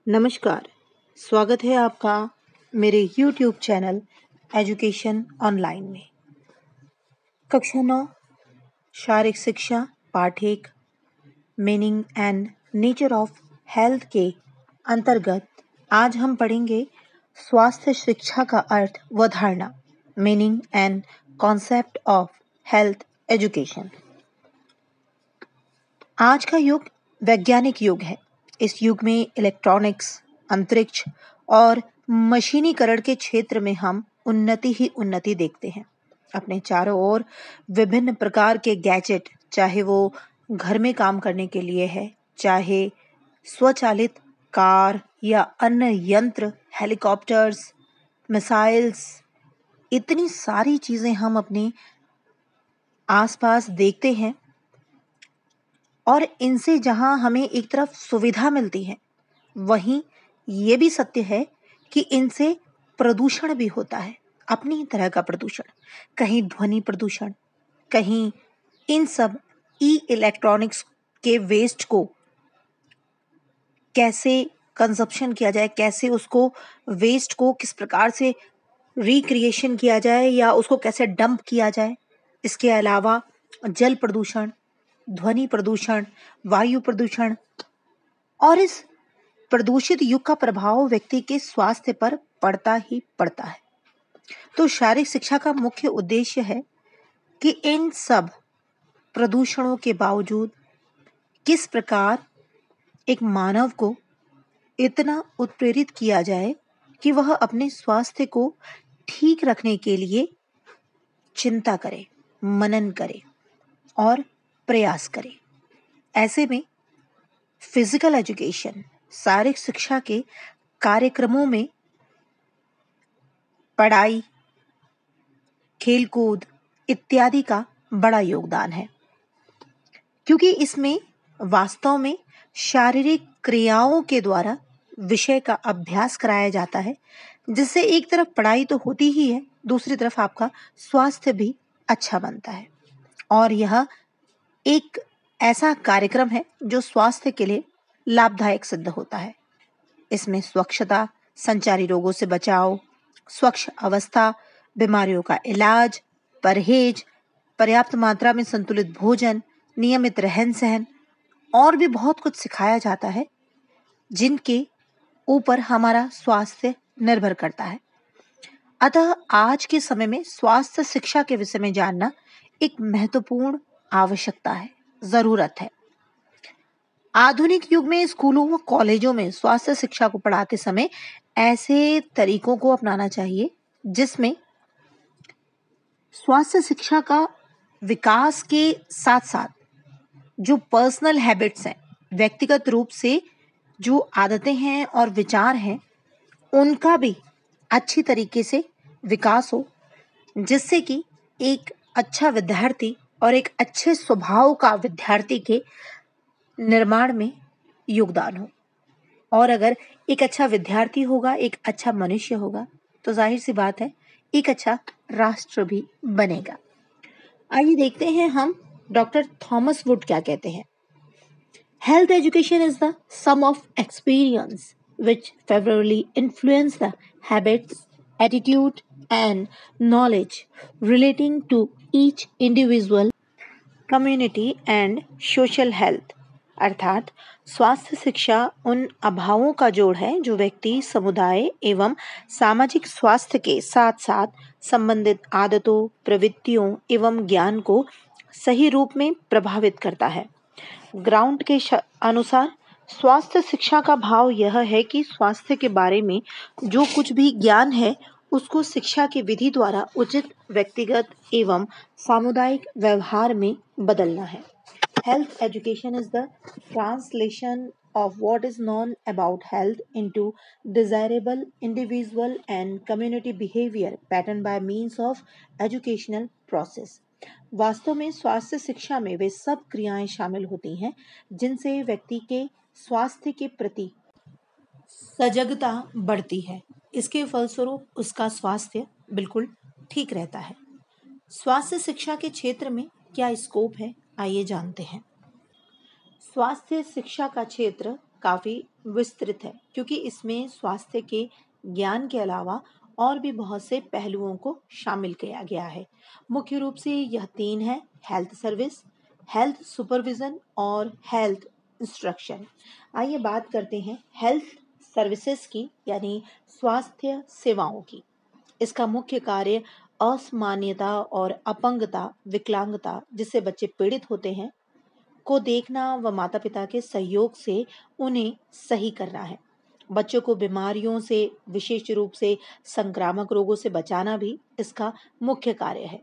नमस्कार। स्वागत है आपका मेरे YouTube चैनल एजुकेशन ऑनलाइन में। कक्षा 9 शारीरिक शिक्षा पाठ 1 meaning and nature of health के अंतर्गत आज हम पढ़ेंगे स्वास्थ्य शिक्षा का अर्थ व धारणा, meaning and concept of health education. आज का युग वैज्ञानिक युग है। इस युग में इलेक्ट्रॉनिक्स, अंतरिक्ष और मशीनीकरण के क्षेत्र में हम उन्नति ही उन्नति देखते हैं। अपने चारों ओर विभिन्न प्रकार के गैजेट, चाहे वो घर में काम करने के लिए है, चाहे स्वचालित कार या अन्य यंत्र, हेलीकॉप्टर्स, मिसाइल्स, इतनी सारी चीजें हम अपने आसपास देखते हैं। और इनसे जहां हमें एक तरफ सुविधा मिलती है, वहीं ये भी सत्य है कि इनसे प्रदूषण भी होता है, अपनी तरह का प्रदूषण। कहीं ध्वनि प्रदूषण, कहीं इन सब इलेक्ट्रॉनिक्स के वेस्ट को कैसे कंजप्शन किया जाए, कैसे उसको वेस्ट को किस प्रकार से रिक्रिएशन किया जाए या उसको कैसे डंप किया जाए। इसके अलावा जल प्रदूषण, ध्वनि प्रदूषण, वायु प्रदूषण और इस प्रदूषित युग का प्रभाव व्यक्ति के स्वास्थ्य पर पड़ता ही पड़ता है। तो शारीरिक शिक्षा का मुख्य उद्देश्य है कि इन सब प्रदूषणों के बावजूद किस प्रकार एक मानव को इतना उत्प्रेरित किया जाए कि वह अपने स्वास्थ्य को ठीक रखने के लिए चिंता करे, मनन करे और प्रयास करे। ऐसे में फिजिकल एजुकेशन, शारीरिक शिक्षा के कार्यक्रमों में पढ़ाई, खेलकूद इत्यादि का बड़ा योगदान है, क्योंकि इसमें वास्तव में शारीरिक क्रियाओं के द्वारा विषय का अभ्यास कराया जाता है, जिससे एक तरफ पढ़ाई तो होती ही है, दूसरी तरफ आपका स्वास्थ्य भी अच्छा बनता है। और यह एक ऐसा कार्यक्रम है जो स्वास्थ्य के लिए लाभदायक सिद्ध होता है। इसमें स्वच्छता, संचारी रोगों से बचाव, स्वच्छ अवस्था, बीमारियों का इलाज, परहेज, पर्याप्त मात्रा में संतुलित भोजन, नियमित रहन सहन और भी बहुत कुछ सिखाया जाता है, जिनके ऊपर हमारा स्वास्थ्य निर्भर करता है। अतः आज के समय में स्वास्थ्य शिक्षा के विषय में जानना एक महत्वपूर्ण आवश्यकता है, जरूरत है। आधुनिक युग में स्कूलों व कॉलेजों में स्वास्थ्य शिक्षा को पढ़ाते समय ऐसे तरीकों को अपनाना चाहिए जिसमें स्वास्थ्य शिक्षा का विकास के साथ साथ जो पर्सनल हैबिट्स हैं, व्यक्तिगत रूप से जो आदतें हैं और विचार हैं, उनका भी अच्छी तरीके से विकास हो, जिससे कि एक अच्छा विद्यार्थी और एक अच्छे स्वभाव का विद्यार्थी के निर्माण में योगदान हो। और अगर एक अच्छा विद्यार्थी होगा, एक अच्छा मनुष्य होगा, तो जाहिर सी बात है एक अच्छा राष्ट्र भी बनेगा। आइए देखते हैं हम डॉक्टर थॉमस वुड क्या कहते हैं। Health education is the sum of experience which favorably influence the habits, attitude and knowledge relating to each individual, community and social health। अर्थात स्वास्थ्य शिक्षा उन अभावों का जोड़ है जो व्यक्ति, समुदाय एवं सामाजिक स्वास्थ्य के साथ साथ संबंधित आदतों, प्रवृत्तियों एवं ज्ञान को सही रूप में प्रभावित करता है। ग्राउंड के अनुसार स्वास्थ्य शिक्षा का भाव यह है कि स्वास्थ्य के बारे में जो कुछ भी ज्ञान है, उसको शिक्षा की विधि द्वारा उचित व्यक्तिगत एवं सामुदायिक व्यवहार में बदलना है। Health education is the translation of what is known about health into desirable individual and community behavior pattern by means of educational process। वास्तव में स्वास्थ्य शिक्षा में वे सब क्रियाएं शामिल होती हैं जिनसे व्यक्ति के स्वास्थ्य के प्रति सजगता बढ़ती है। इसके फलस्वरूप उसका स्वास्थ्य बिल्कुल ठीक रहता है। स्वास्थ्य शिक्षा के क्षेत्र में क्या स्कोप है, आइए जानते हैं। स्वास्थ्य शिक्षा का क्षेत्र काफ़ी विस्तृत है, क्योंकि इसमें स्वास्थ्य के ज्ञान के अलावा और भी बहुत से पहलुओं को शामिल किया गया है। मुख्य रूप से यह तीन है: हेल्थ सर्विस, हेल्थ सुपरविजन और हेल्थ इंस्ट्रक्शन। आइए बात करते हैं हेल्थ सर्विसेज की, यानी स्वास्थ्य सेवाओं की। इसका मुख्य कार्य असामान्यता और अपंगता, विकलांगता जिससे बच्चे पीड़ित होते हैं को देखना व माता पिता के सहयोग से उन्हें सही करना है। बच्चों को बीमारियों से, विशेष रूप से संक्रामक रोगों से बचाना भी इसका मुख्य कार्य है।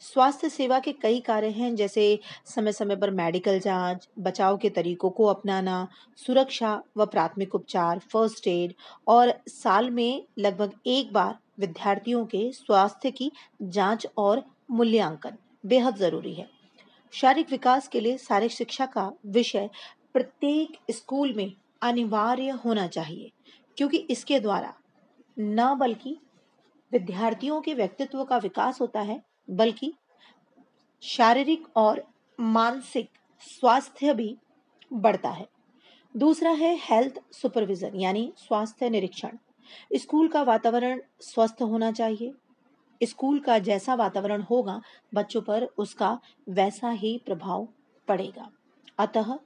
स्वास्थ्य सेवा के कई कार्य हैं, जैसे समय समय पर मेडिकल जांच, बचाव के तरीकों को अपनाना, सुरक्षा व प्राथमिक उपचार, फर्स्ट एड, और साल में लगभग एक बार विद्यार्थियों के स्वास्थ्य की जांच और मूल्यांकन बेहद जरूरी है। शारीरिक विकास के लिए शारीरिक शिक्षा का विषय प्रत्येक स्कूल में अनिवार्य होना चाहिए, क्योंकि इसके द्वारा न बल्कि विद्यार्थियों के व्यक्तित्व का विकास होता है, बल्कि शारीरिक और मानसिक स्वास्थ्य भी बढ़ता है। दूसरा है हेल्थ सुपरविजन, यानी स्वास्थ्य निरीक्षण। स्कूल का वातावरण स्वस्थ होना चाहिए। स्कूल का जैसा वातावरण होगा, बच्चों पर उसका वैसा ही प्रभाव पड़ेगा। अतः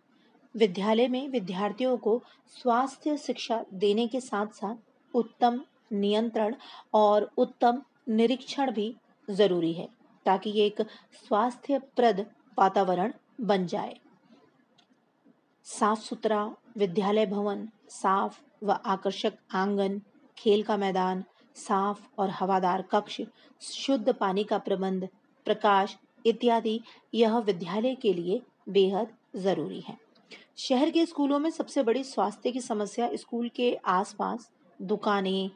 विद्यालय में विद्यार्थियों को स्वास्थ्य शिक्षा देने के साथ साथ उत्तम नियंत्रण और उत्तम निरीक्षण भी जरूरी है, ताकि ये एक स्वास्थ्यप्रद वातावरण बन जाए। साफ सुथरा विद्यालय भवन, साफ व आकर्षक आंगन, खेल का मैदान, साफ और हवादार कक्ष, शुद्ध पानी का प्रबंध, प्रकाश इत्यादि यह विद्यालय के लिए बेहद जरूरी है। शहर के स्कूलों में सबसे बड़ी स्वास्थ्य की समस्या स्कूल के आसपास दुकानें,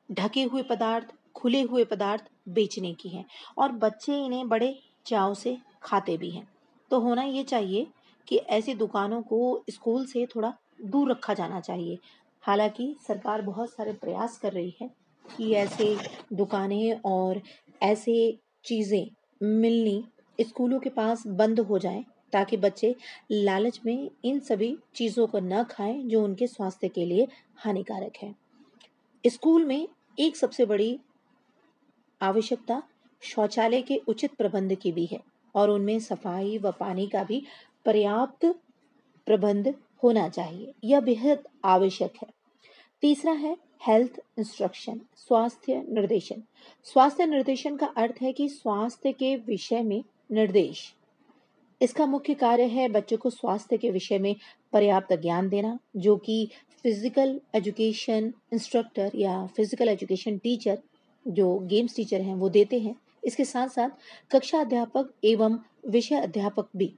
ढके हुए पदार्थ, खुले हुए पदार्थ बेचने की है, और बच्चे इन्हें बड़े चाव से खाते भी हैं। तो होना ये चाहिए कि ऐसी दुकानों को स्कूल से थोड़ा दूर रखा जाना चाहिए। हालांकि सरकार बहुत सारे प्रयास कर रही है कि ऐसे दुकानें और ऐसे चीज़ें मिलनी स्कूलों के पास बंद हो जाएं, ताकि बच्चे लालच में इन सभी चीज़ों को न खाएं जो उनके स्वास्थ्य के लिए हानिकारक है। स्कूल में एक सबसे बड़ी आवश्यकता शौचालय के उचित प्रबंध की भी है, और उनमें सफाई व पानी का भी पर्याप्त प्रबंध होना चाहिए। यह बेहद आवश्यक है। तीसरा है हेल्थ इंस्ट्रक्शन, स्वास्थ्य निर्देशन। स्वास्थ्य निर्देशन का अर्थ है कि स्वास्थ्य के विषय में निर्देश। इसका मुख्य कार्य है बच्चों को स्वास्थ्य के विषय में पर्याप्त ज्ञान देना, जो कि फिजिकल एजुकेशन इंस्ट्रक्टर या फिजिकल एजुकेशन टीचर, जो गेम्स टीचर हैं, वो देते हैं। इसके साथ साथ कक्षा अध्यापक एवं विषय अध्यापक भी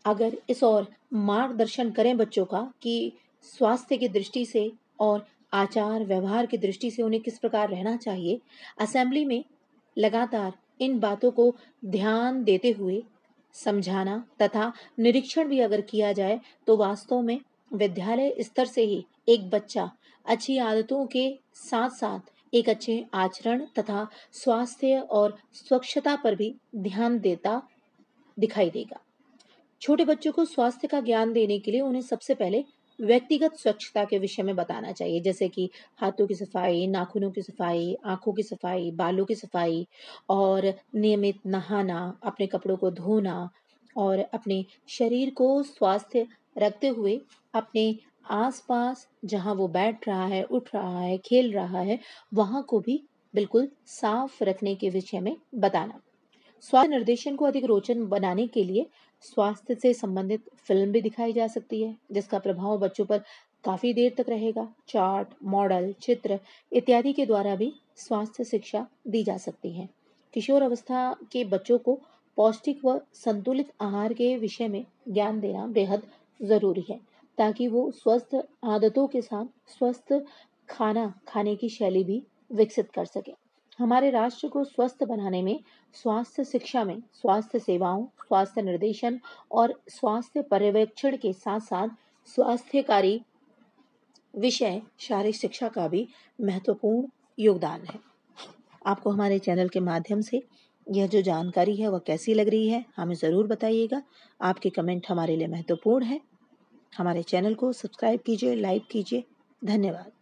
अगर इस और मार्गदर्शन करें बच्चों का कि स्वास्थ्य की दृष्टि से और आचार व्यवहार की दृष्टि से उन्हें किस प्रकार रहना चाहिए, असेंबली में लगातार इन बातों को ध्यान देते हुए समझाना तथा निरीक्षण भी अगर किया जाए, तो वास्तव में विद्यालय स्तर से ही एक बच्चा अच्छी आदतों के साथ साथ एक अच्छे आचरण तथा स्वास्थ्य और स्वच्छता पर भी ध्यान देता दिखाई देगा। छोटे बच्चों को स्वास्थ्य का ज्ञान देने के लिए उन्हें सबसे पहले व्यक्तिगत स्वच्छता के विषय में बताना चाहिए, जैसे कि हाथों की सफाई, नाखूनों की सफाई, आंखों की सफाई, बालों की सफाई, और नियमित नहाना, अपने कपड़ों को धोना, और अपने शरीर को स्वास्थ्य रखते हुए अपने आसपास जहाँ वो बैठ रहा है, उठ रहा है, खेल रहा है, वहाँ को भी बिल्कुल साफ रखने के विषय में बताना। स्वास्थ्य निर्देशन को अधिक रोचक बनाने के लिए स्वास्थ्य से संबंधित फिल्म भी दिखाई जा सकती है, जिसका प्रभाव बच्चों पर काफी देर तक रहेगा। चार्ट, मॉडल, चित्र इत्यादि के द्वारा भी स्वास्थ्य शिक्षा दी जा सकती है। किशोर अवस्था के बच्चों को पौष्टिक व संतुलित आहार के विषय में ज्ञान देना बेहद जरूरी है, ताकि वो स्वस्थ आदतों के साथ स्वस्थ खाना खाने की शैली भी विकसित कर सके। हमारे राष्ट्र को स्वस्थ बनाने में स्वास्थ्य शिक्षा में स्वास्थ्य सेवाओं, स्वास्थ्य निर्देशन और स्वास्थ्य पर्यवेक्षण के साथ साथ स्वास्थ्यकारी विषय शारीरिक शिक्षा का भी महत्वपूर्ण योगदान है। आपको हमारे चैनल के माध्यम से यह जो जानकारी है वह कैसी लग रही है, हमें ज़रूर बताइएगा। आपके कमेंट हमारे लिए महत्वपूर्ण है। हमारे चैनल को सब्सक्राइब कीजिए, लाइक कीजिए। धन्यवाद।